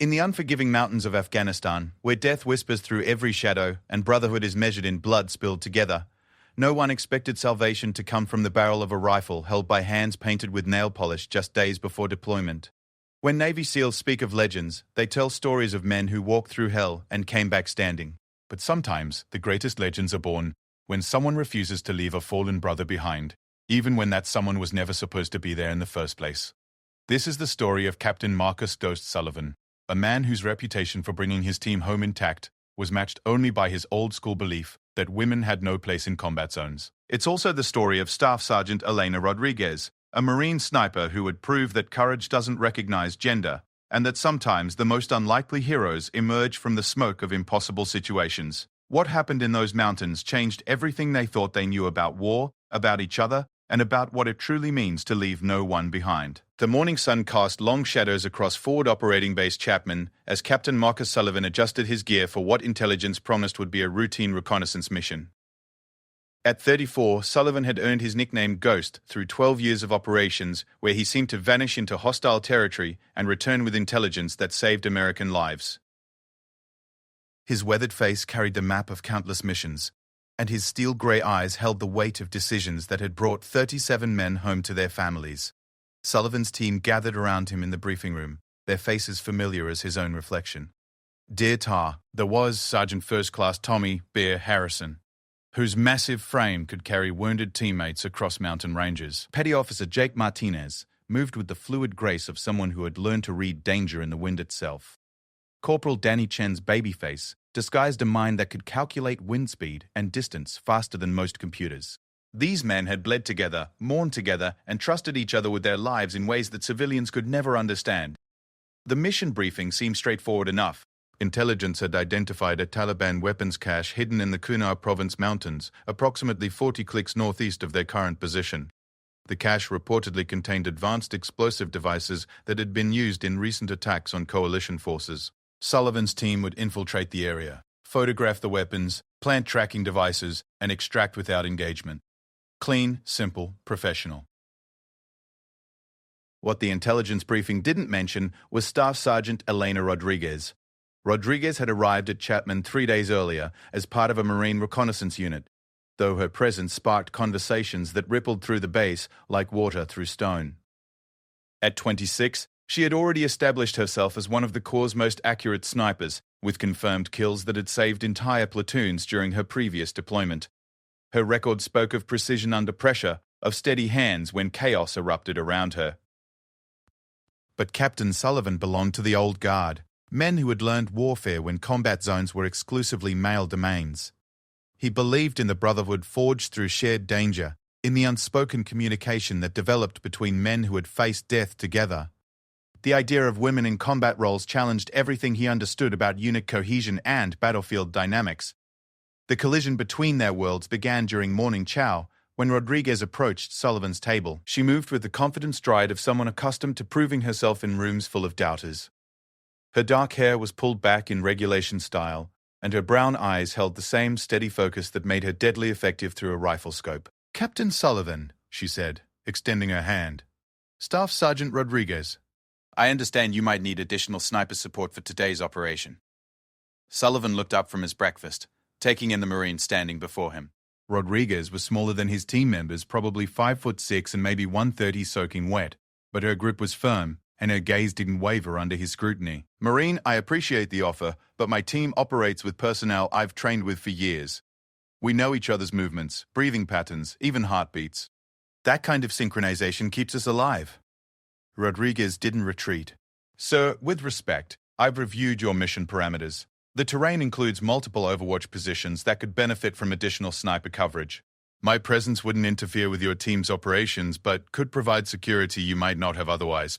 In the unforgiving mountains of Afghanistan, where death whispers through every shadow and brotherhood is measured in blood spilled together, no one expected salvation to come from the barrel of a rifle held by hands painted with nail polish just days before deployment. When Navy SEALs speak of legends, they tell stories of men who walked through hell and came back standing. But sometimes, the greatest legends are born when someone refuses to leave a fallen brother behind, even when that someone was never supposed to be there in the first place. This is the story of Captain Marcus Dost Sullivan, a man whose reputation for bringing his team home intact was matched only by his old-school belief that women had no place in combat zones. It's also the story of Staff Sergeant Elena Rodriguez, a Marine sniper who would prove that courage doesn't recognize gender, and that sometimes the most unlikely heroes emerge from the smoke of impossible situations. What happened in those mountains changed everything they thought they knew about war, about each other, and about what it truly means to leave no one behind. The morning sun cast long shadows across Forward Operating Base Chapman as Captain Marcus Sullivan adjusted his gear for what intelligence promised would be a routine reconnaissance mission. At 34, Sullivan had earned his nickname Ghost through 12 years of operations where he seemed to vanish into hostile territory and return with intelligence that saved American lives. His weathered face carried the map of countless missions, and his steel-grey eyes held the weight of decisions that had brought 37 men home to their families. Sullivan's team gathered around him in the briefing room, their faces familiar as his own reflection. Dear Tar, there was Sergeant First Class Tommy Bear Harrison, whose massive frame could carry wounded teammates across mountain ranges. Petty Officer Jake Martinez moved with the fluid grace of someone who had learned to read danger in the wind itself. Corporal Danny Chen's babyface disguised a mind that could calculate wind speed and distance faster than most computers. These men had bled together, mourned together, and trusted each other with their lives in ways that civilians could never understand. The mission briefing seemed straightforward enough. Intelligence had identified a Taliban weapons cache hidden in the Kunar Province mountains, approximately 40 clicks northeast of their current position. The cache reportedly contained advanced explosive devices that had been used in recent attacks on coalition forces. Sullivan's team would infiltrate the area, photograph the weapons, plant tracking devices, and extract without engagement. Clean, simple, professional. What the intelligence briefing didn't mention was Staff Sergeant Elena Rodriguez. Rodriguez had arrived at Chapman 3 days earlier as part of a Marine reconnaissance unit, though her presence sparked conversations that rippled through the base like water through stone. At 26, she had already established herself as one of the Corps' most accurate snipers, with confirmed kills that had saved entire platoons during her previous deployment. Her record spoke of precision under pressure, of steady hands when chaos erupted around her. But Captain Sullivan belonged to the old guard, men who had learned warfare when combat zones were exclusively male domains. He believed in the brotherhood forged through shared danger, in the unspoken communication that developed between men who had faced death together. The idea of women in combat roles challenged everything he understood about unit cohesion and battlefield dynamics. The collision between their worlds began during morning chow, when Rodriguez approached Sullivan's table. She moved with the confident stride of someone accustomed to proving herself in rooms full of doubters. Her dark hair was pulled back in regulation style, and her brown eyes held the same steady focus that made her deadly effective through a rifle scope. "Captain Sullivan," she said, extending her hand. "Staff Sergeant Rodriguez. I understand you might need additional sniper support for today's operation." Sullivan looked up from his breakfast, taking in the Marine standing before him. Rodriguez was smaller than his team members, probably 5'6" and maybe 130 soaking wet, but her grip was firm, and her gaze didn't waver under his scrutiny. "Marine, I appreciate the offer, but my team operates with personnel I've trained with for years. We know each other's movements, breathing patterns, even heartbeats. That kind of synchronization keeps us alive." Rodriguez didn't retreat. "Sir, with respect, I've reviewed your mission parameters. The terrain includes multiple Overwatch positions that could benefit from additional sniper coverage. My presence wouldn't interfere with your team's operations, but could provide security you might not have otherwise."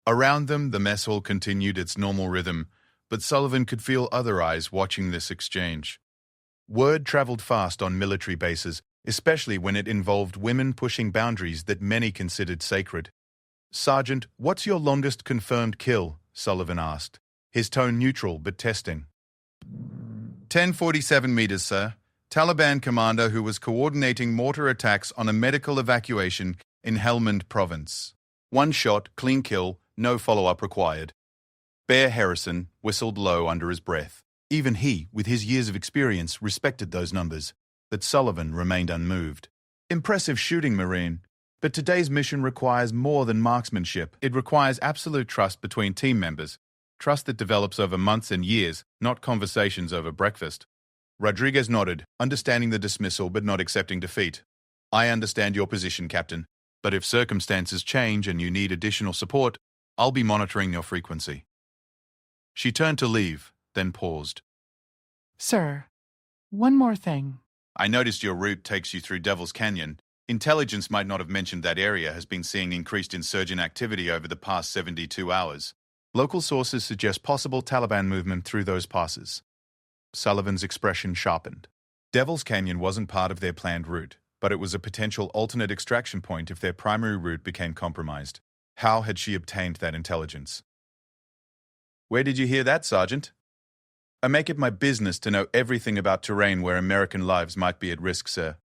Around them, the mess hall continued its normal rhythm, but Sullivan could feel other eyes watching this exchange. Word traveled fast on military bases, especially when it involved women pushing boundaries that many considered sacred. "Sergeant, what's your longest confirmed kill?" Sullivan asked, his tone neutral but testing. 1047 meters, sir. Taliban commander who was coordinating mortar attacks on a medical evacuation in Helmand province. One shot, clean kill, no follow-up required." Bear Harrison whistled low under his breath. Even he, with his years of experience, respected those numbers, but Sullivan remained unmoved. Impressive shooting, Marine. But today's mission requires more than marksmanship. It requires absolute trust between team members. Trust that develops over months and years, not conversations over breakfast. Rodriguez nodded, understanding the dismissal but not accepting defeat. I understand your position, Captain. But if circumstances change and you need additional support, I'll be monitoring your frequency. She turned to leave, then paused. Sir, one more thing. I noticed your route takes you through Devil's Canyon. Intelligence might not have mentioned that area has been seeing increased insurgent activity over the past 72 hours. Local sources suggest possible Taliban movement through those passes. Sullivan's expression sharpened. Devil's Canyon wasn't part of their planned route, but it was a potential alternate extraction point if their primary route became compromised. How had she obtained that intelligence? Where did you hear that, Sergeant? I make it my business to know everything about terrain where American lives might be at risk, sir.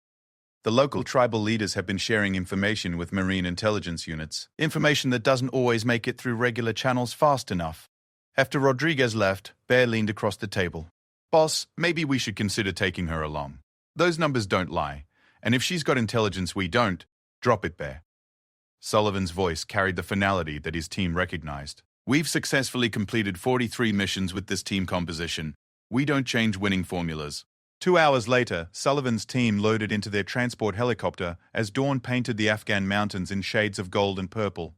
The local tribal leaders have been sharing information with Marine intelligence units, information that doesn't always make it through regular channels fast enough. After Rodriguez left, Bear leaned across the table. Boss, maybe we should consider taking her along. Those numbers don't lie, and if she's got intelligence we don't, drop it, Bear. Sullivan's voice carried the finality that his team recognized. We've successfully completed 43 missions with this team composition. We don't change winning formulas. 2 hours later, Sullivan's team loaded into their transport helicopter as dawn painted the Afghan mountains in shades of gold and purple.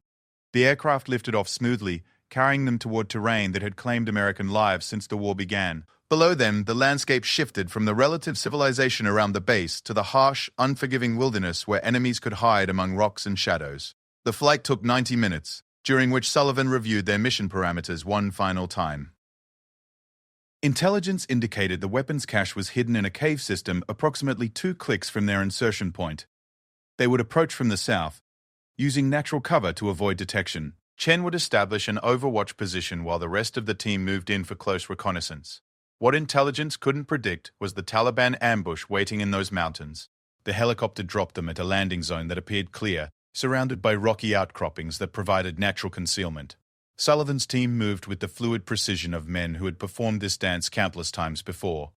The aircraft lifted off smoothly, carrying them toward terrain that had claimed American lives since the war began. Below them, the landscape shifted from the relative civilization around the base to the harsh, unforgiving wilderness where enemies could hide among rocks and shadows. The flight took 90 minutes, during which Sullivan reviewed their mission parameters one final time. Intelligence indicated the weapons cache was hidden in a cave system approximately 2 clicks from their insertion point. They would approach from the south, using natural cover to avoid detection. Chen would establish an overwatch position while the rest of the team moved in for close reconnaissance. What intelligence couldn't predict was the Taliban ambush waiting in those mountains. The helicopter dropped them at a landing zone that appeared clear, surrounded by rocky outcroppings that provided natural concealment. Sullivan's team moved with the fluid precision of men who had performed this dance countless times before.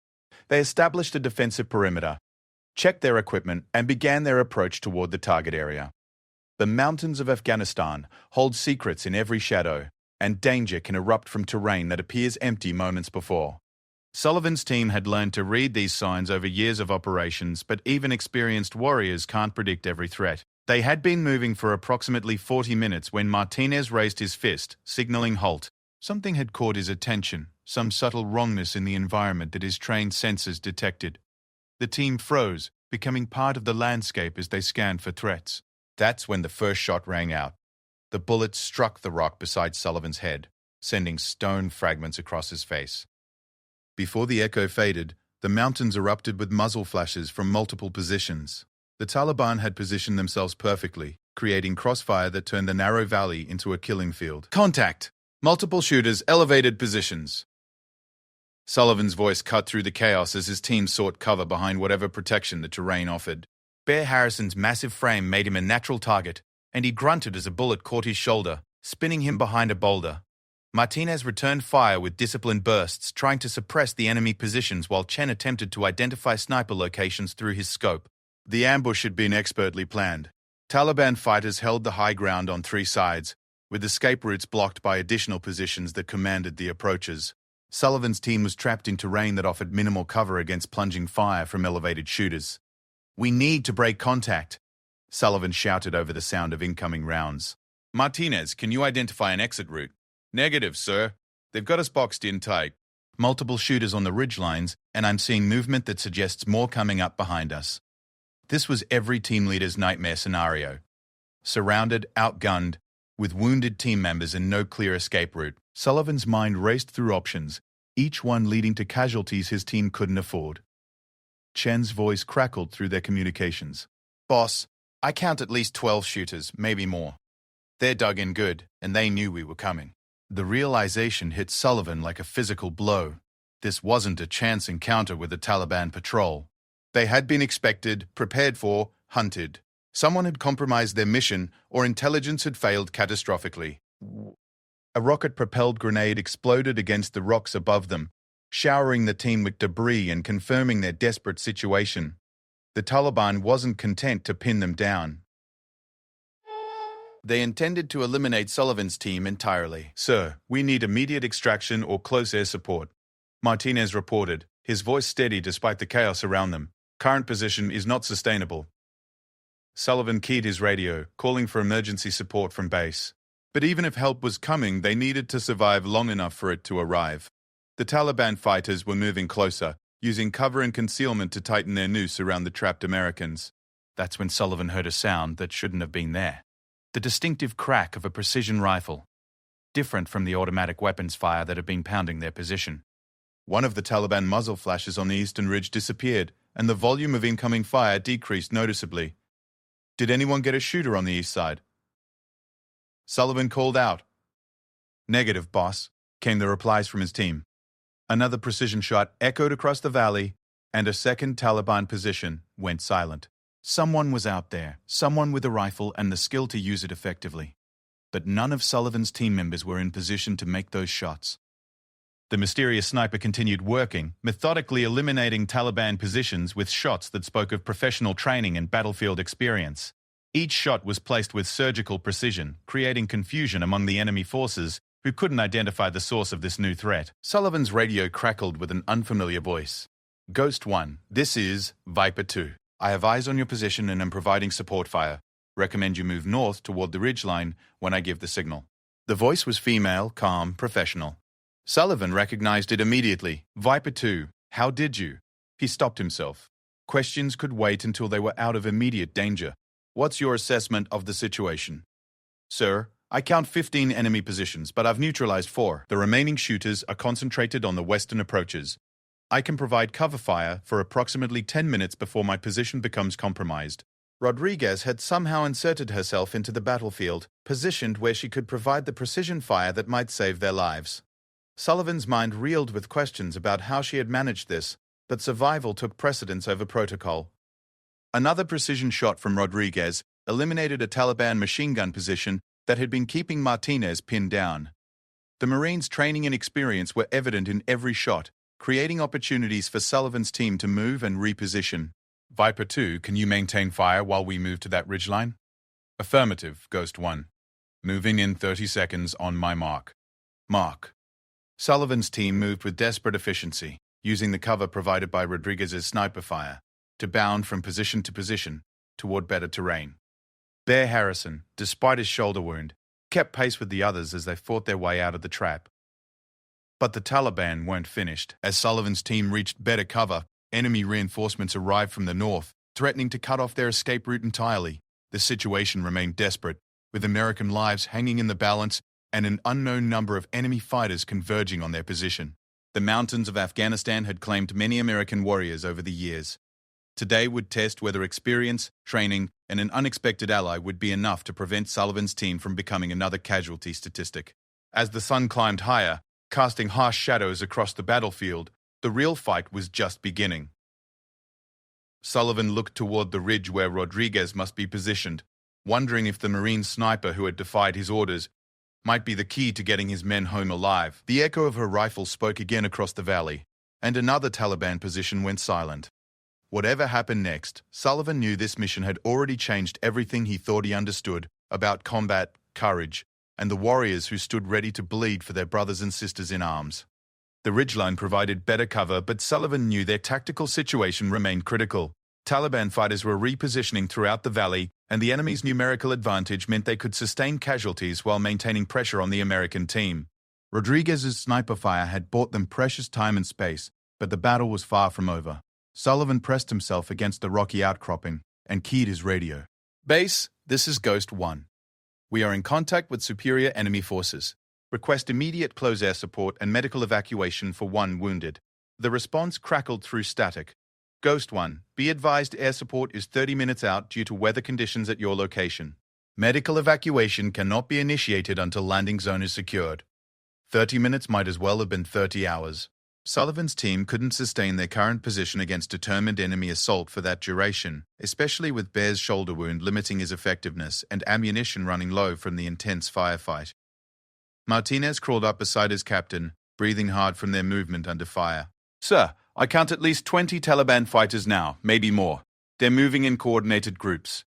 They established a defensive perimeter, checked their equipment, and began their approach toward the target area. The mountains of Afghanistan hold secrets in every shadow, and danger can erupt from terrain that appears empty moments before. Sullivan's team had learned to read these signs over years of operations, but even experienced warriors can't predict every threat. They had been moving for approximately 40 minutes when Martinez raised his fist, signaling halt. Something had caught his attention, some subtle wrongness in the environment that his trained senses detected. The team froze, becoming part of the landscape as they scanned for threats. That's when the first shot rang out. The bullet struck the rock beside Sullivan's head, sending stone fragments across his face. Before the echo faded, the mountains erupted with muzzle flashes from multiple positions. The Taliban had positioned themselves perfectly, creating crossfire that turned the narrow valley into a killing field. Contact! Multiple shooters, elevated positions. Sullivan's voice cut through the chaos as his team sought cover behind whatever protection the terrain offered. Bear Harrison's massive frame made him a natural target, and he grunted as a bullet caught his shoulder, spinning him behind a boulder. Martinez returned fire with disciplined bursts, trying to suppress the enemy positions while Chen attempted to identify sniper locations through his scope. The ambush had been expertly planned. Taliban fighters held the high ground on 3 sides, with escape routes blocked by additional positions that commanded the approaches. Sullivan's team was trapped in terrain that offered minimal cover against plunging fire from elevated shooters. "We need to break contact," Sullivan shouted over the sound of incoming rounds. "Martinez, can you identify an exit route?" "Negative, sir. They've got us boxed in tight. Multiple shooters on the ridgelines, and I'm seeing movement that suggests more coming up behind us." This was every team leader's nightmare scenario. Surrounded, outgunned, with wounded team members and no clear escape route, Sullivan's mind raced through options, each one leading to casualties his team couldn't afford. Chen's voice crackled through their communications. "Boss, I count at least 12 shooters, maybe more. They're dug in good, and they knew we were coming." The realization hit Sullivan like a physical blow. This wasn't a chance encounter with a Taliban patrol. They had been expected, prepared for, hunted. Someone had compromised their mission, or intelligence had failed catastrophically. A rocket-propelled grenade exploded against the rocks above them, showering the team with debris and confirming their desperate situation. The Taliban wasn't content to pin them down. They intended to eliminate Sullivan's team entirely. "Sir, we need immediate extraction or close air support," Martinez reported, his voice steady despite the chaos around them. "Current position is not sustainable." Sullivan keyed his radio, calling for emergency support from base. But even if help was coming, they needed to survive long enough for it to arrive. The Taliban fighters were moving closer, using cover and concealment to tighten their noose around the trapped Americans. That's when Sullivan heard a sound that shouldn't have been there. The distinctive crack of a precision rifle, different from the automatic weapons fire that had been pounding their position. One of the Taliban muzzle flashes on the eastern ridge disappeared, and the volume of incoming fire decreased noticeably. "Did anyone get a shooter on the east side?" Sullivan called out. "Negative, boss," came the replies from his team. Another precision shot echoed across the valley, and a second Taliban position went silent. Someone was out there, someone with a rifle and the skill to use it effectively. But none of Sullivan's team members were in position to make those shots. The mysterious sniper continued working, methodically eliminating Taliban positions with shots that spoke of professional training and battlefield experience. Each shot was placed with surgical precision, creating confusion among the enemy forces who couldn't identify the source of this new threat. Sullivan's radio crackled with an unfamiliar voice. "Ghost 1, this is Viper 2. I have eyes on your position and am providing support fire. Recommend you move north toward the ridgeline when I give the signal." The voice was female, calm, professional. Sullivan recognized it immediately. "Viper 2, how did you?" He stopped himself. Questions could wait until they were out of immediate danger. "What's your assessment of the situation?" "Sir, I count 15 enemy positions, but I've neutralized 4. The remaining shooters are concentrated on the western approaches. I can provide cover fire for approximately 10 minutes before my position becomes compromised." Rodriguez had somehow inserted herself into the battlefield, positioned where she could provide the precision fire that might save their lives. Sullivan's mind reeled with questions about how she had managed this, but survival took precedence over protocol. Another precision shot from Rodriguez eliminated a Taliban machine gun position that had been keeping Martinez pinned down. The Marines' training and experience were evident in every shot, creating opportunities for Sullivan's team to move and reposition. "Viper 2, can you maintain fire while we move to that ridgeline?" "Affirmative, Ghost 1. Moving in 30 seconds on my mark." "Mark." Sullivan's team moved with desperate efficiency, using the cover provided by Rodriguez's sniper fire, to bound from position to position toward better terrain. Bear Harrison, despite his shoulder wound, kept pace with the others as they fought their way out of the trap. But the Taliban weren't finished. As Sullivan's team reached better cover, enemy reinforcements arrived from the north, threatening to cut off their escape route entirely. The situation remained desperate, with American lives hanging in the balance and an unknown number of enemy fighters converging on their position. The mountains of Afghanistan had claimed many American warriors over the years. Today would test whether experience, training, and an unexpected ally would be enough to prevent Sullivan's team from becoming another casualty statistic. As the sun climbed higher, casting harsh shadows across the battlefield, the real fight was just beginning. Sullivan looked toward the ridge where Rodriguez must be positioned, wondering if the Marine sniper who had defied his orders might be the key to getting his men home alive. The echo of her rifle spoke again across the valley, and another Taliban position went silent. Whatever happened next, Sullivan knew this mission had already changed everything he thought he understood about combat, courage, and the warriors who stood ready to bleed for their brothers and sisters in arms. The ridgeline provided better cover, but Sullivan knew their tactical situation remained critical. Taliban fighters were repositioning throughout the valley, and the enemy's numerical advantage meant they could sustain casualties while maintaining pressure on the American team. Rodriguez's sniper fire had bought them precious time and space, but the battle was far from over. Sullivan pressed himself against the rocky outcropping and keyed his radio. "Base, this is Ghost 1. We are in contact with superior enemy forces. Request immediate close air support and medical evacuation for one wounded." The response crackled through static. "Ghost 1, be advised air support is 30 minutes out due to weather conditions at your location. Medical evacuation cannot be initiated until landing zone is secured." 30 minutes might as well have been 30 hours. Sullivan's team couldn't sustain their current position against determined enemy assault for that duration, especially with Bear's shoulder wound limiting his effectiveness and ammunition running low from the intense firefight. Martinez crawled up beside his captain, breathing hard from their movement under fire. Sir, I count at least 20 Taliban fighters now, maybe more. They're moving in coordinated groups,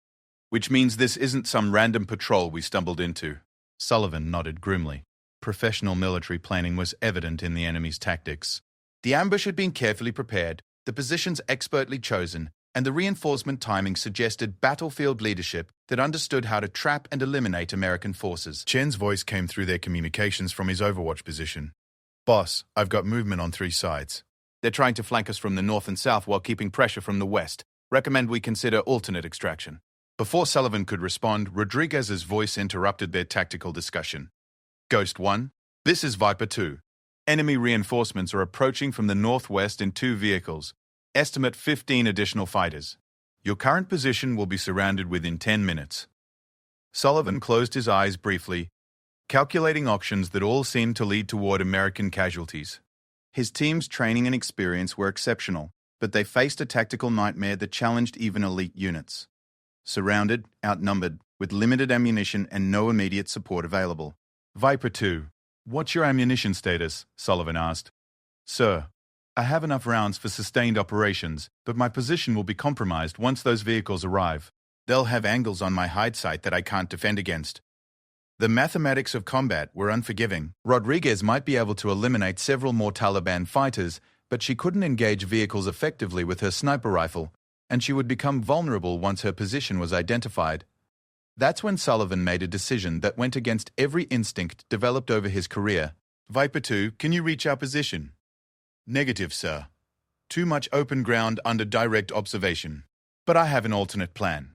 which means this isn't some random patrol we stumbled into. Sullivan nodded grimly. Professional military planning was evident in the enemy's tactics. The ambush had been carefully prepared, the positions expertly chosen, and the reinforcement timing suggested battlefield leadership that understood how to trap and eliminate American forces. Chen's voice came through their communications from his overwatch position. Boss, I've got movement on 3 sides. They're trying to flank us from the north and south while keeping pressure from the west. Recommend we consider alternate extraction. Before Sullivan could respond, Rodriguez's voice interrupted their tactical discussion. Ghost 1, this is Viper 2. Enemy reinforcements are approaching from the northwest in 2 vehicles. Estimate 15 additional fighters. Your current position will be surrounded within 10 minutes. Sullivan closed his eyes briefly, calculating options that all seemed to lead toward American casualties. His team's training and experience were exceptional, but they faced a tactical nightmare that challenged even elite units. Surrounded, outnumbered, with limited ammunition and no immediate support available. Viper 2, what's your ammunition status? Sullivan asked. Sir, I have enough rounds for sustained operations, but my position will be compromised once those vehicles arrive. They'll have angles on my hide site that I can't defend against. The mathematics of combat were unforgiving. Rodriguez might be able to eliminate several more Taliban fighters, but she couldn't engage vehicles effectively with her sniper rifle, and she would become vulnerable once her position was identified. That's when Sullivan made a decision that went against every instinct developed over his career. Viper 2, can you reach our position? Negative, sir. Too much open ground under direct observation. But I have an alternate plan.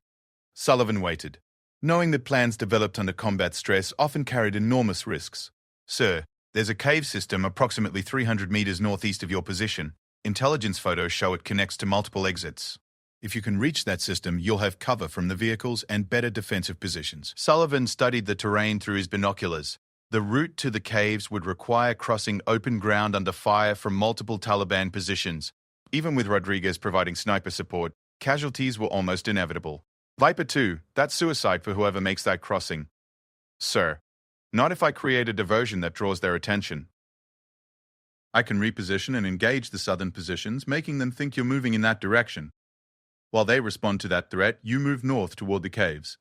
Sullivan waited, knowing that plans developed under combat stress often carried enormous risks. Sir, there's a cave system approximately 300 meters northeast of your position. Intelligence photos show it connects to multiple exits. If you can reach that system, you'll have cover from the vehicles and better defensive positions. Sullivan studied the terrain through his binoculars. The route to the caves would require crossing open ground under fire from multiple Taliban positions. Even with Rodriguez providing sniper support, casualties were almost inevitable. Viper 2, that's suicide for whoever makes that crossing. Sir, not if I create a diversion that draws their attention. I can reposition and engage the southern positions, making them think you're moving in that direction. While they respond to that threat, you move north toward the caves.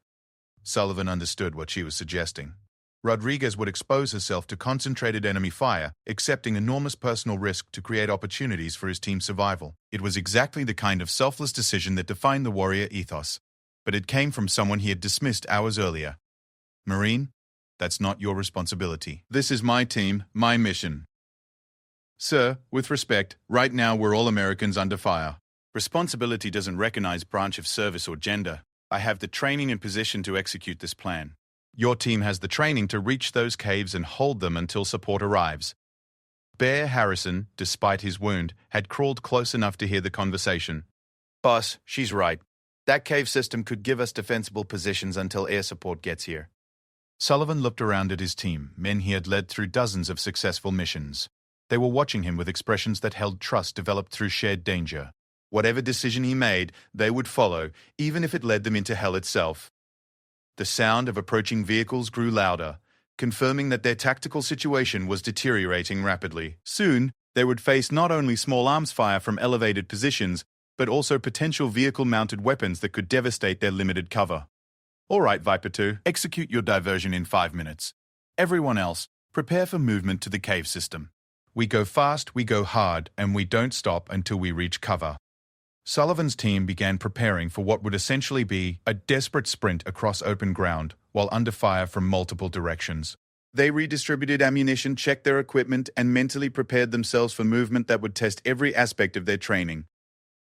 Sullivan understood what she was suggesting. Rodriguez would expose herself to concentrated enemy fire, accepting enormous personal risk to create opportunities for his team's survival. It was exactly the kind of selfless decision that defined the warrior ethos, but it came from someone he had dismissed hours earlier. Marine, that's not your responsibility. This is my team, my mission. Sir, with respect, right now we're all Americans under fire. Responsibility doesn't recognize branch of service or gender. I have the training and position to execute this plan. Your team has the training to reach those caves and hold them until support arrives. Bear Harrison, despite his wound, had crawled close enough to hear the conversation. Boss, she's right. That cave system could give us defensible positions until air support gets here. Sullivan looked around at his team, men he had led through dozens of successful missions. They were watching him with expressions that held trust developed through shared danger. Whatever decision he made, they would follow, even if it led them into hell itself. The sound of approaching vehicles grew louder, confirming that their tactical situation was deteriorating rapidly. Soon, they would face not only small arms fire from elevated positions, but also potential vehicle-mounted weapons that could devastate their limited cover. All right, Viper 2, execute your diversion in 5 minutes. Everyone else, prepare for movement to the cave system. We go fast, we go hard, and we don't stop until we reach cover. Sullivan's team began preparing for what would essentially be a desperate sprint across open ground while under fire from multiple directions. They redistributed ammunition, checked their equipment, and mentally prepared themselves for movement that would test every aspect of their training.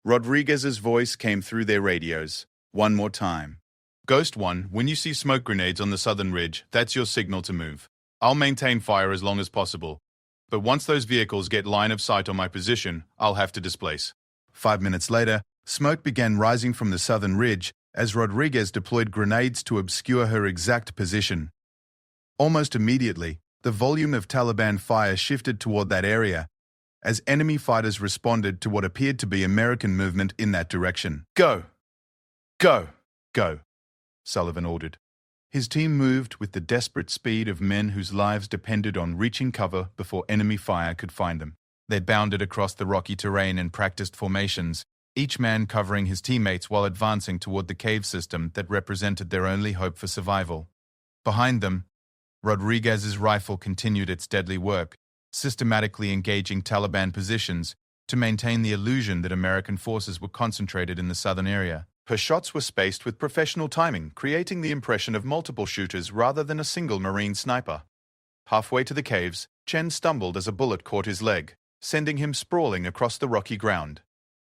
Rodriguez's voice came through their radios. One more time. Ghost 1, when you see smoke grenades on the southern ridge, that's your signal to move. I'll maintain fire as long as possible, but once those vehicles get line of sight on my position, I'll have to displace. 5 minutes later, smoke began rising from the southern ridge as Rodriguez deployed grenades to obscure her exact position. Almost immediately, the volume of Taliban fire shifted toward that area as enemy fighters responded to what appeared to be American movement in that direction. Go! Go! Go! Sullivan ordered. His team moved with the desperate speed of men whose lives depended on reaching cover before enemy fire could find them. They bounded across the rocky terrain in practiced formations, each man covering his teammates while advancing toward the cave system that represented their only hope for survival. Behind them, Rodriguez's rifle continued its deadly work, systematically engaging Taliban positions to maintain the illusion that American forces were concentrated in the southern area. Her shots were spaced with professional timing, creating the impression of multiple shooters rather than a single Marine sniper. Halfway to the caves, Chen stumbled as a bullet caught his leg, sending him sprawling across the rocky ground.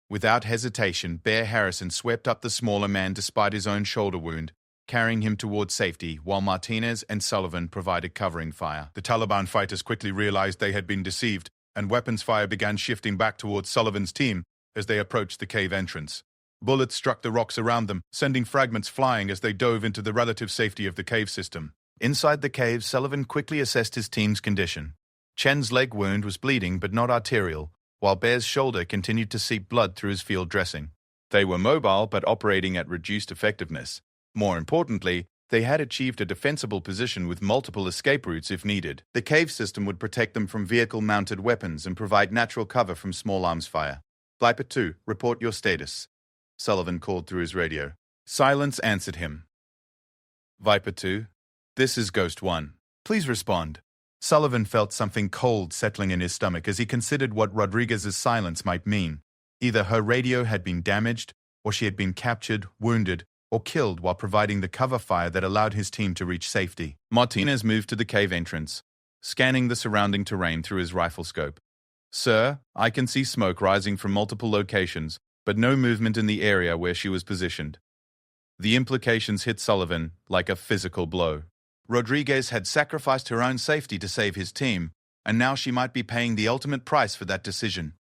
Without hesitation, Bear Harrison swept up the smaller man despite his own shoulder wound, carrying him toward safety, while Martinez and Sullivan provided covering fire. The Taliban fighters quickly realized they had been deceived, and weapons fire began shifting back towards Sullivan's team as they approached the cave entrance. Bullets struck the rocks around them, sending fragments flying as they dove into the relative safety of the cave system. Inside the cave, Sullivan quickly assessed his team's condition. Chen's leg wound was bleeding but not arterial, while Bear's shoulder continued to seep blood through his field dressing. They were mobile but operating at reduced effectiveness. More importantly, they had achieved a defensible position with multiple escape routes if needed. The cave system would protect them from vehicle-mounted weapons and provide natural cover from small arms fire. Viper 2, report your status. Sullivan called through his radio. Silence answered him. Viper 2, this is Ghost 1. Please respond. Sullivan felt something cold settling in his stomach as he considered what Rodriguez's silence might mean. Either her radio had been damaged, or she had been captured, wounded, or killed while providing the cover fire that allowed his team to reach safety. Martinez moved to the cave entrance, scanning the surrounding terrain through his rifle scope. Sir, I can see smoke rising from multiple locations, but no movement in the area where she was positioned. The implications hit Sullivan like a physical blow. Rodriguez had sacrificed her own safety to save his team, and now she might be paying the ultimate price for that decision.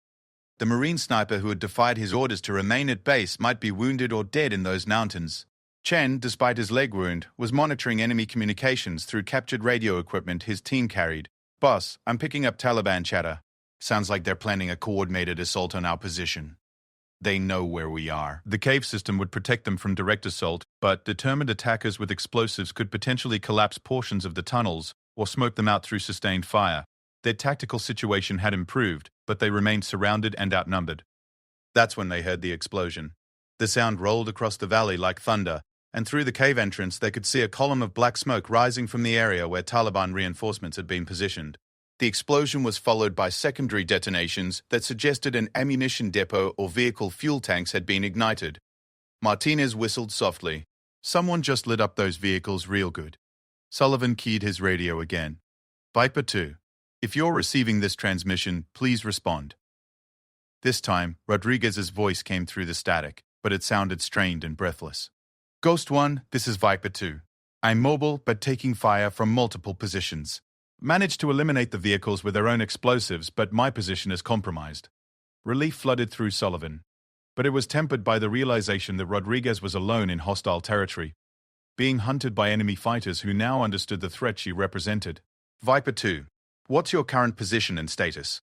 The Marine sniper who had defied his orders to remain at base might be wounded or dead in those mountains. Chen, despite his leg wound, was monitoring enemy communications through captured radio equipment his team carried. Boss, I'm picking up Taliban chatter. Sounds like they're planning a coordinated assault on our position. They know where we are. The cave system would protect them from direct assault, but determined attackers with explosives could potentially collapse portions of the tunnels or smoke them out through sustained fire. Their tactical situation had improved, but they remained surrounded and outnumbered. That's when they heard the explosion. The sound rolled across the valley like thunder, and through the cave entrance they could see a column of black smoke rising from the area where Taliban reinforcements had been positioned. The explosion was followed by secondary detonations that suggested an ammunition depot or vehicle fuel tanks had been ignited. Martinez whistled softly. Someone just lit up those vehicles real good. Sullivan keyed his radio again. Viper 2, if you're receiving this transmission, please respond. This time, Rodriguez's voice came through the static, but it sounded strained and breathless. Ghost 1, this is Viper 2. I'm mobile but taking fire from multiple positions. Managed to eliminate the vehicles with their own explosives, but my position is compromised. Relief flooded through Sullivan, but it was tempered by the realization that Rodriguez was alone in hostile territory, being hunted by enemy fighters who now understood the threat she represented. Viper 2, what's your current position and status?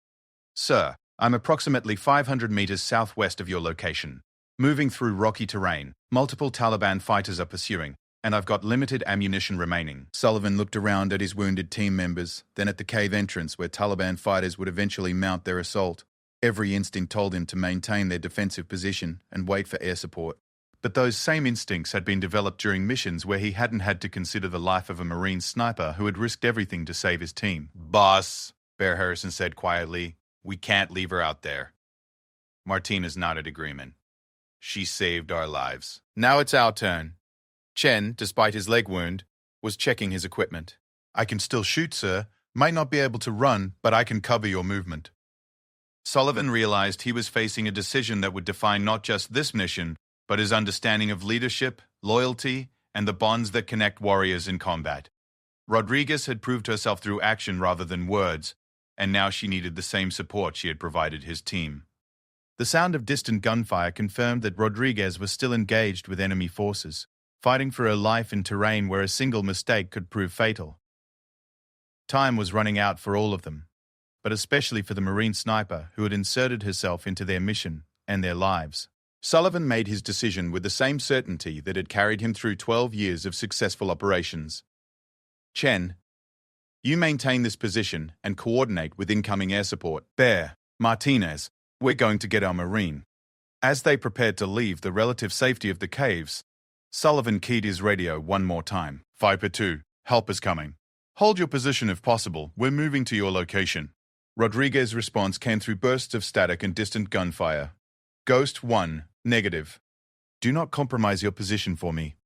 Sir, I'm approximately 500 meters southwest of your location. Moving through rocky terrain, multiple Taliban fighters are pursuing, and I've got limited ammunition remaining. Sullivan looked around at his wounded team members, then at the cave entrance where Taliban fighters would eventually mount their assault. Every instinct told him to maintain their defensive position and wait for air support. But those same instincts had been developed during missions where he hadn't had to consider the life of a Marine sniper who had risked everything to save his team. Boss, Bear Harrison said quietly, we can't leave her out there. Martinez nodded agreement. She saved our lives. Now it's our turn. Chen, despite his leg wound, was checking his equipment. I can still shoot, sir. Might not be able to run, but I can cover your movement. Sullivan realized he was facing a decision that would define not just this mission, but his understanding of leadership, loyalty, and the bonds that connect warriors in combat. Rodriguez had proved herself through action rather than words, and now she needed the same support she had provided his team. The sound of distant gunfire confirmed that Rodriguez was still engaged with enemy forces, fighting for her life in terrain where a single mistake could prove fatal. Time was running out for all of them, but especially for the Marine sniper who had inserted herself into their mission and their lives. Sullivan made his decision with the same certainty that had carried him through 12 years of successful operations. Chen, you maintain this position and coordinate with incoming air support. Bear, Martinez, we're going to get our Marine. As they prepared to leave the relative safety of the caves, Sullivan keyed his radio one more time. Viper 2, help is coming. Hold your position if possible. We're moving to your location. Rodriguez's response came through bursts of static and distant gunfire. Ghost 1, negative. Do not compromise your position for me.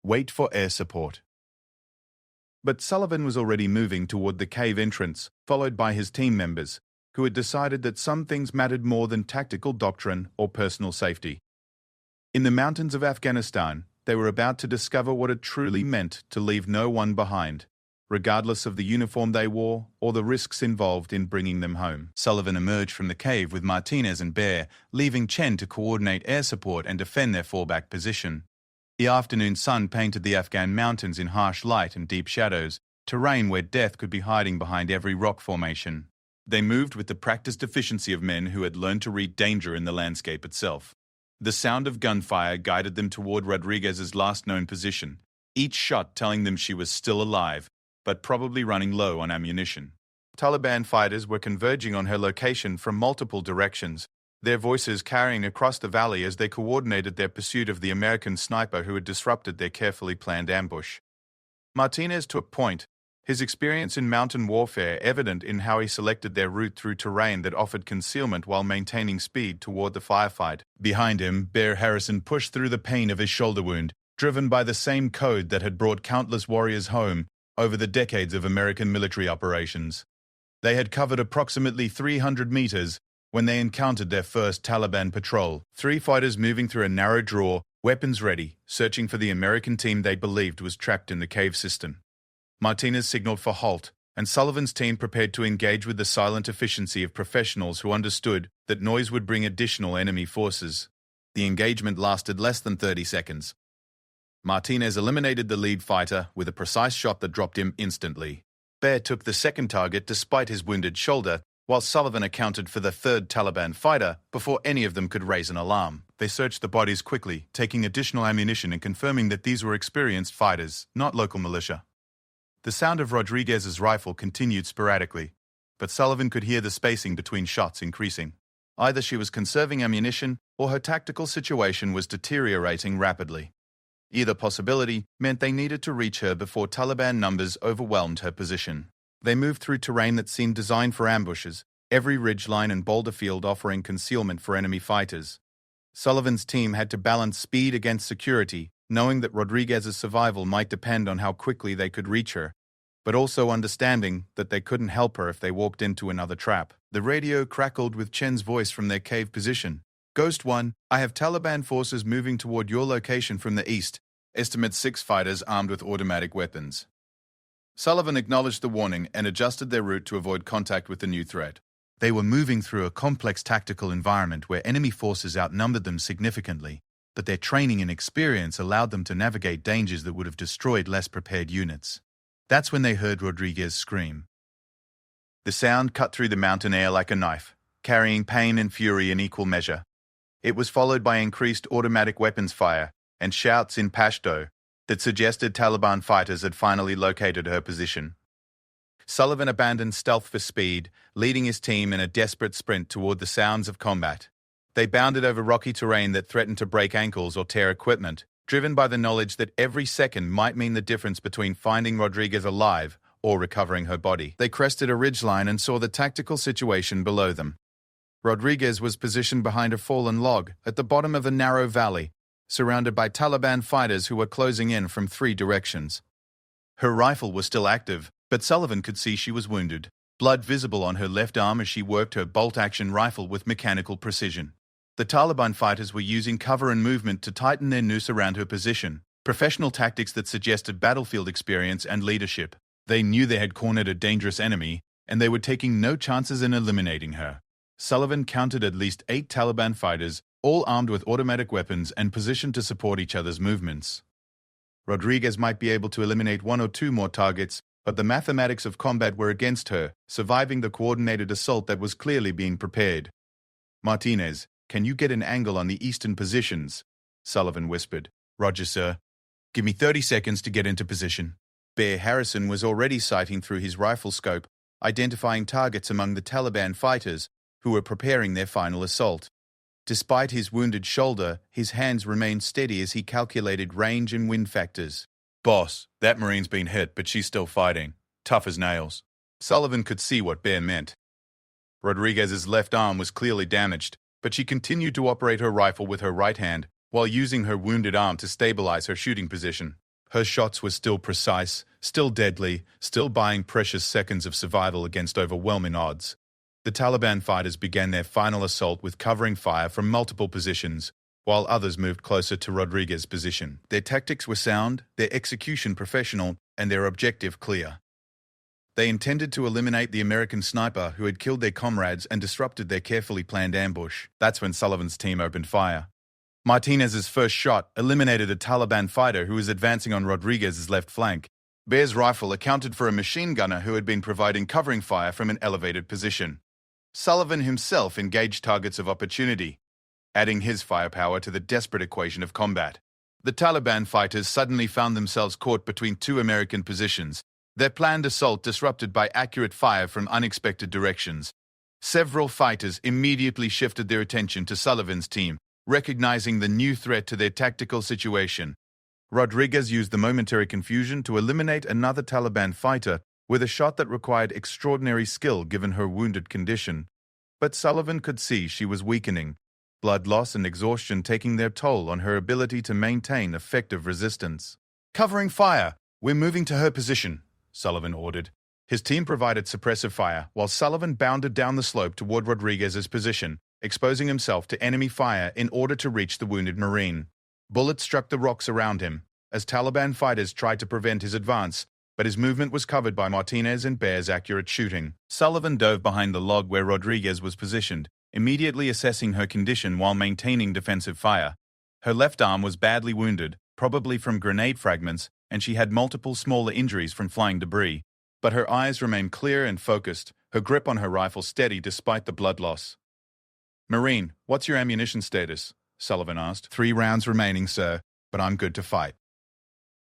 Wait for air support. But Sullivan was already moving toward the cave entrance, followed by his team members, who had decided that some things mattered more than tactical doctrine or personal safety. In the mountains of Afghanistan, they were about to discover what it truly meant to leave no one behind, regardless of the uniform they wore or the risks involved in bringing them home. Sullivan emerged from the cave with Martinez and Bear, leaving Chen to coordinate air support and defend their fallback position. The afternoon sun painted the Afghan mountains in harsh light and deep shadows, terrain where death could be hiding behind every rock formation. They moved with the practiced efficiency of men who had learned to read danger in the landscape itself. The sound of gunfire guided them toward Rodriguez's last known position, each shot telling them she was still alive, but probably running low on ammunition. Taliban fighters were converging on her location from multiple directions, their voices carrying across the valley as they coordinated their pursuit of the American sniper who had disrupted their carefully planned ambush. Martinez took point, his experience in mountain warfare evident in how he selected their route through terrain that offered concealment while maintaining speed toward the firefight. Behind him, Bear Harrison pushed through the pain of his shoulder wound, driven by the same code that had brought countless warriors home over the decades of American military operations. They had covered approximately 300 meters when they encountered their first Taliban patrol, 3 fighters moving through a narrow draw, weapons ready, searching for the American team they believed was trapped in the cave system. Martinez signaled for halt, and Sullivan's team prepared to engage with the silent efficiency of professionals who understood that noise would bring additional enemy forces. The engagement lasted less than 30 seconds. Martinez eliminated the lead fighter with a precise shot that dropped him instantly. Bear took the second target despite his wounded shoulder, while Sullivan accounted for the third Taliban fighter before any of them could raise an alarm. They searched the bodies quickly, taking additional ammunition and confirming that these were experienced fighters, not local militia. The sound of Rodriguez's rifle continued sporadically, but Sullivan could hear the spacing between shots increasing. Either she was conserving ammunition or her tactical situation was deteriorating rapidly. Either possibility meant they needed to reach her before Taliban numbers overwhelmed her position. They moved through terrain that seemed designed for ambushes, every ridgeline and boulder field offering concealment for enemy fighters. Sullivan's team had to balance speed against security, knowing that Rodriguez's survival might depend on how quickly they could reach her, but also understanding that they couldn't help her if they walked into another trap. The radio crackled with Chen's voice from their cave position. Ghost 1, I have Taliban forces moving toward your location from the east. Estimate 6 fighters armed with automatic weapons. Sullivan acknowledged the warning and adjusted their route to avoid contact with the new threat. They were moving through a complex tactical environment where enemy forces outnumbered them significantly, but their training and experience allowed them to navigate dangers that would have destroyed less prepared units. That's when they heard Rodriguez scream. The sound cut through the mountain air like a knife, carrying pain and fury in equal measure. It was followed by increased automatic weapons fire and shouts in Pashto that suggested Taliban fighters had finally located her position. Sullivan abandoned stealth for speed, leading his team in a desperate sprint toward the sounds of combat. They bounded over rocky terrain that threatened to break ankles or tear equipment, driven by the knowledge that every second might mean the difference between finding Rodriguez alive or recovering her body. They crested a ridgeline and saw the tactical situation below them. Rodriguez was positioned behind a fallen log at the bottom of a narrow valley, surrounded by Taliban fighters who were closing in from 3 directions. Her rifle was still active, but Sullivan could see she was wounded, blood visible on her left arm as she worked her bolt-action rifle with mechanical precision. The Taliban fighters were using cover and movement to tighten their noose around her position, professional tactics that suggested battlefield experience and leadership. They knew they had cornered a dangerous enemy, and they were taking no chances in eliminating her. Sullivan counted at least 8 Taliban fighters, all armed with automatic weapons and positioned to support each other's movements. Rodriguez might be able to eliminate 1 or 2 more targets, but the mathematics of combat were against her, surviving the coordinated assault that was clearly being prepared. Martinez, Can you get an angle on the eastern positions? Sullivan whispered. Roger, sir. Give me 30 seconds to get into position. Bear Harrison was already sighting through his rifle scope, identifying targets among the Taliban fighters who were preparing their final assault. Despite his wounded shoulder, his hands remained steady as he calculated range and wind factors. Boss, that Marine's been hit, but she's still fighting. Tough as nails. Sullivan could see what Bear meant. Rodriguez's left arm was clearly damaged, but she continued to operate her rifle with her right hand while using her wounded arm to stabilize her shooting position. Her shots were still precise, still deadly, still buying precious seconds of survival against overwhelming odds. The Taliban fighters began their final assault with covering fire from multiple positions, while others moved closer to Rodriguez's position. Their tactics were sound, their execution professional, and their objective clear. They intended to eliminate the American sniper who had killed their comrades and disrupted their carefully planned ambush. That's when Sullivan's team opened fire. Martinez's first shot eliminated a Taliban fighter who was advancing on Rodriguez's left flank. Bear's rifle accounted for a machine gunner who had been providing covering fire from an elevated position. Sullivan himself engaged targets of opportunity, adding his firepower to the desperate equation of combat. The Taliban fighters suddenly found themselves caught between two American positions, their planned assault disrupted by accurate fire from unexpected directions. Several fighters immediately shifted their attention to Sullivan's team, recognizing the new threat to their tactical situation. Rodriguez used the momentary confusion to eliminate another Taliban fighter with a shot that required extraordinary skill given her wounded condition. But Sullivan could see she was weakening, blood loss and exhaustion taking their toll on her ability to maintain effective resistance. Covering fire! We're moving to her position, Sullivan ordered. His team provided suppressive fire, while Sullivan bounded down the slope toward Rodriguez's position, exposing himself to enemy fire in order to reach the wounded Marine. Bullets struck the rocks around him, as Taliban fighters tried to prevent his advance, but his movement was covered by Martinez and Bear's accurate shooting. Sullivan dove behind the log where Rodriguez was positioned, immediately assessing her condition while maintaining defensive fire. Her left arm was badly wounded, probably from grenade fragments, and she had multiple smaller injuries from flying debris. But her eyes remained clear and focused, her grip on her rifle steady despite the blood loss. Marine, what's your ammunition status? Sullivan asked. 3 rounds remaining, sir, but I'm good to fight.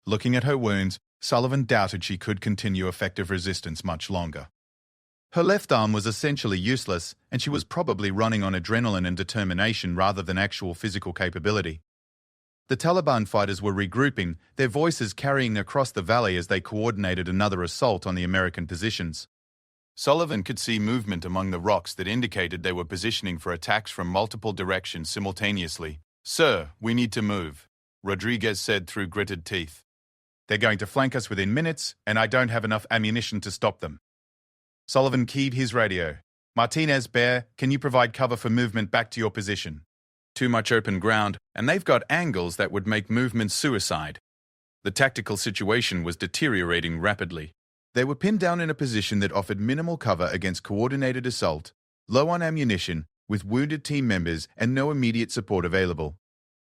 Looking at her wounds, Sullivan doubted she could continue effective resistance much longer. Her left arm was essentially useless, and she was probably running on adrenaline and determination rather than actual physical capability. The Taliban fighters were regrouping, their voices carrying across the valley as they coordinated another assault on the American positions. Sullivan could see movement among the rocks that indicated they were positioning for attacks from multiple directions simultaneously. Sir, we need to move, Rodriguez said through gritted teeth. They're going to flank us within minutes, and I don't have enough ammunition to stop them. Sullivan keyed his radio. Martinez, Bear, can you provide cover for movement back to your position? Too much open ground, and they've got angles that would make movement suicide. The tactical situation was deteriorating rapidly. They were pinned down in a position that offered minimal cover against coordinated assault, low on ammunition, with wounded team members and no immediate support available.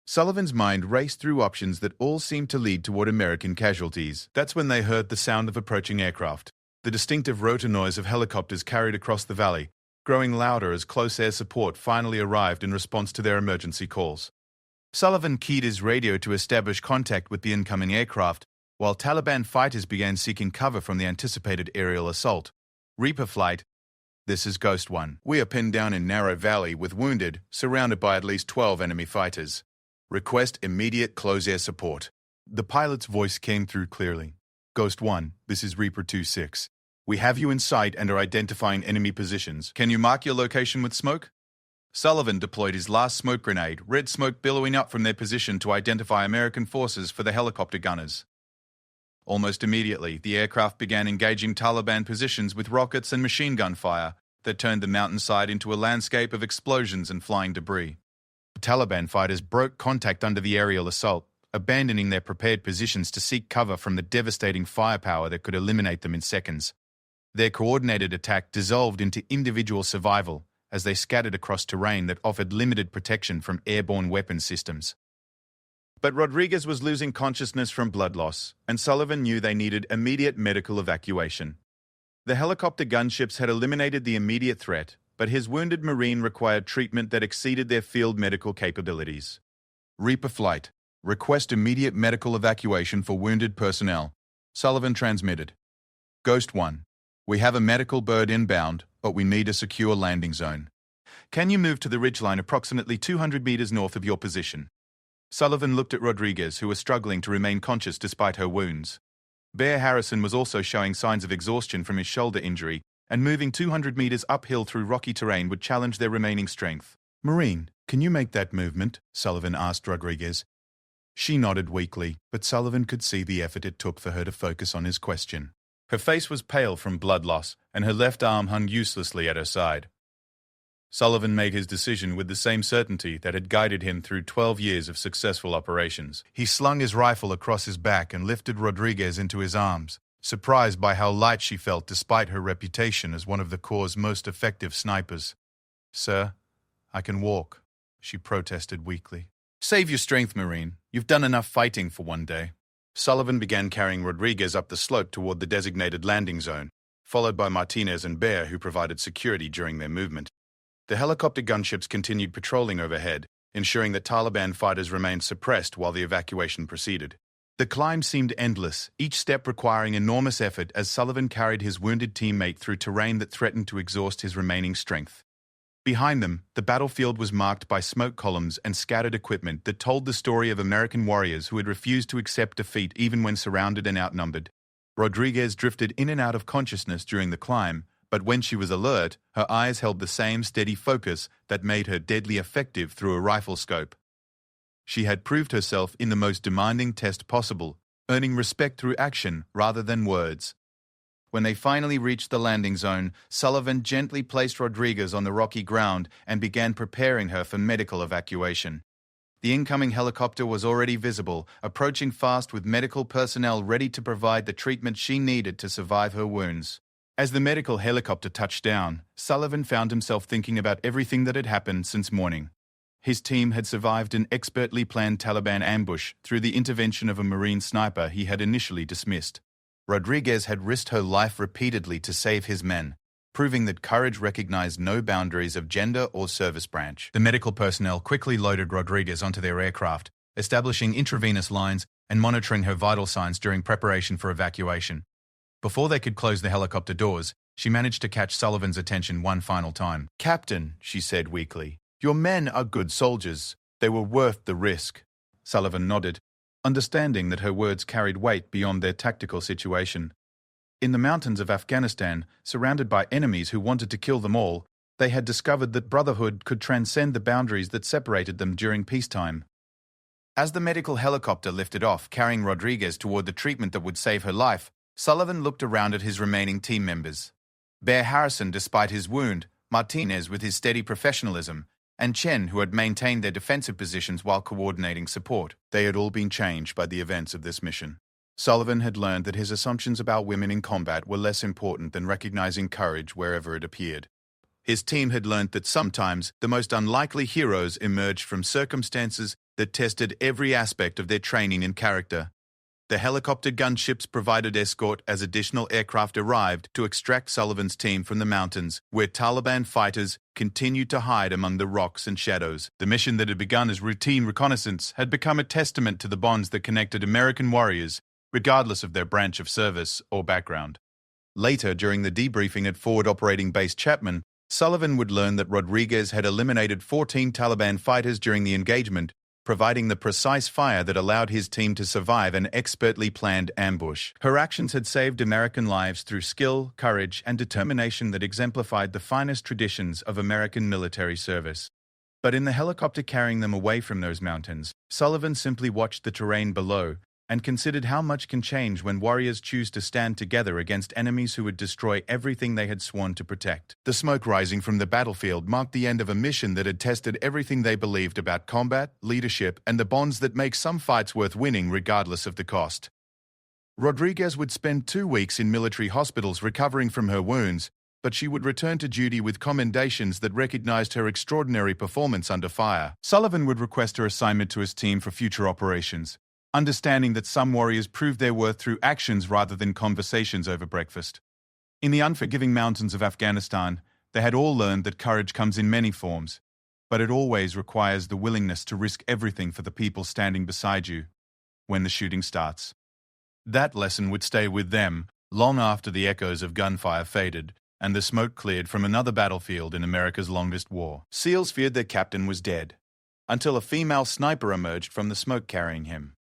Sullivan's mind raced through options that all seemed to lead toward American casualties. That's when they heard the sound of approaching aircraft. The distinctive rotor noise of helicopters carried across the valley, growing louder as close air support finally arrived in response to their emergency calls. Sullivan keyed his radio to establish contact with the incoming aircraft, while Taliban fighters began seeking cover from the anticipated aerial assault. Reaper Flight, this is Ghost 1. We are pinned down in Narrow Valley with wounded, surrounded by at least 12 enemy fighters. Request immediate close air support. The pilot's voice came through clearly. Ghost 1, this is Reaper 2-6. We have you in sight and are identifying enemy positions. Can you mark your location with smoke? Sullivan deployed his last smoke grenade, red smoke billowing up from their position to identify American forces for the helicopter gunners. Almost immediately, the aircraft began engaging Taliban positions with rockets and machine gun fire that turned the mountainside into a landscape of explosions and flying debris. The Taliban fighters broke contact under the aerial assault, abandoning their prepared positions to seek cover from the devastating firepower that could eliminate them in seconds. Their coordinated attack dissolved into individual survival as they scattered across terrain that offered limited protection from airborne weapon systems. But Rodriguez was losing consciousness from blood loss, and Sullivan knew they needed immediate medical evacuation. The helicopter gunships had eliminated the immediate threat, but his wounded Marine required treatment that exceeded their field medical capabilities. Reaper Flight. Request immediate medical evacuation for wounded personnel. Sullivan transmitted. Ghost 1. We have a medical bird inbound, but we need a secure landing zone. Can you move to the ridgeline approximately 200 meters north of your position? Sullivan looked at Rodriguez, who was struggling to remain conscious despite her wounds. Bear Harrison was also showing signs of exhaustion from his shoulder injury, and moving 200 meters uphill through rocky terrain would challenge their remaining strength. Marine, can you make that movement? Sullivan asked Rodriguez. She nodded weakly, but Sullivan could see the effort it took for her to focus on his question. Her face was pale from blood loss, and her left arm hung uselessly at her side. Sullivan made his decision with the same certainty that had guided him through 12 years of successful operations. He slung his rifle across his back and lifted Rodriguez into his arms, surprised by how light she felt despite her reputation as one of the Corps' most effective snipers. Sir, I can walk, she protested weakly. Save your strength, Marine. You've done enough fighting for one day. Sullivan began carrying Rodriguez up the slope toward the designated landing zone, followed by Martinez and Bear, who provided security during their movement. The helicopter gunships continued patrolling overhead, ensuring that Taliban fighters remained suppressed while the evacuation proceeded. The climb seemed endless, each step requiring enormous effort as Sullivan carried his wounded teammate through terrain that threatened to exhaust his remaining strength. Behind them, the battlefield was marked by smoke columns and scattered equipment that told the story of American warriors who had refused to accept defeat even when surrounded and outnumbered. Rodriguez drifted in and out of consciousness during the climb, but when she was alert, her eyes held the same steady focus that made her deadly effective through a rifle scope. She had proved herself in the most demanding test possible, earning respect through action rather than words. When they finally reached the landing zone, Sullivan gently placed Rodriguez on the rocky ground and began preparing her for medical evacuation. The incoming helicopter was already visible, approaching fast with medical personnel ready to provide the treatment she needed to survive her wounds. As the medical helicopter touched down, Sullivan found himself thinking about everything that had happened since morning. His team had survived an expertly planned Taliban ambush through the intervention of a Marine sniper he had initially dismissed. Rodriguez had risked her life repeatedly to save his men, proving that courage recognized no boundaries of gender or service branch. The medical personnel quickly loaded Rodriguez onto their aircraft, establishing intravenous lines and monitoring her vital signs during preparation for evacuation. Before they could close the helicopter doors, she managed to catch Sullivan's attention one final time. "Captain," she said weakly, "your men are good soldiers. They were worth the risk." Sullivan nodded, understanding that her words carried weight beyond their tactical situation. In the mountains of Afghanistan, surrounded by enemies who wanted to kill them all, they had discovered that brotherhood could transcend the boundaries that separated them during peacetime. As the medical helicopter lifted off, carrying Rodriguez toward the treatment that would save her life, Sullivan looked around at his remaining team members. Bear Harrison, despite his wound, Martinez with his steady professionalism, and Chen, who had maintained their defensive positions while coordinating support. They had all been changed by the events of this mission. Sullivan had learned that his assumptions about women in combat were less important than recognizing courage wherever it appeared. His team had learned that sometimes the most unlikely heroes emerged from circumstances that tested every aspect of their training and character. The helicopter gunships provided escort as additional aircraft arrived to extract Sullivan's team from the mountains, where Taliban fighters continued to hide among the rocks and shadows. The mission that had begun as routine reconnaissance had become a testament to the bonds that connected American warriors, regardless of their branch of service or background. Later, during the debriefing at Forward Operating Base Chapman, Sullivan would learn that Rodriguez had eliminated 14 Taliban fighters during the engagement, providing the precise fire that allowed his team to survive an expertly planned ambush. Her actions had saved American lives through skill, courage, and determination that exemplified the finest traditions of American military service. But in the helicopter carrying them away from those mountains, Sullivan simply watched the terrain below and considered how much can change when warriors choose to stand together against enemies who would destroy everything they had sworn to protect. The smoke rising from the battlefield marked the end of a mission that had tested everything they believed about combat, leadership, and the bonds that make some fights worth winning regardless of the cost. Rodriguez would spend 2 weeks in military hospitals recovering from her wounds, but she would return to duty with commendations that recognized her extraordinary performance under fire. Sullivan would request her assignment to his team for future operations, understanding that some warriors proved their worth through actions rather than conversations over breakfast. In the unforgiving mountains of Afghanistan, They had all learned that courage comes in many forms, but it always requires the willingness to risk everything for the people standing beside you when the shooting starts. That lesson would stay with them long after the echoes of gunfire faded and the smoke cleared from another battlefield in America's longest war. SEALs feared their captain was dead, until a female sniper emerged from the smoke carrying him.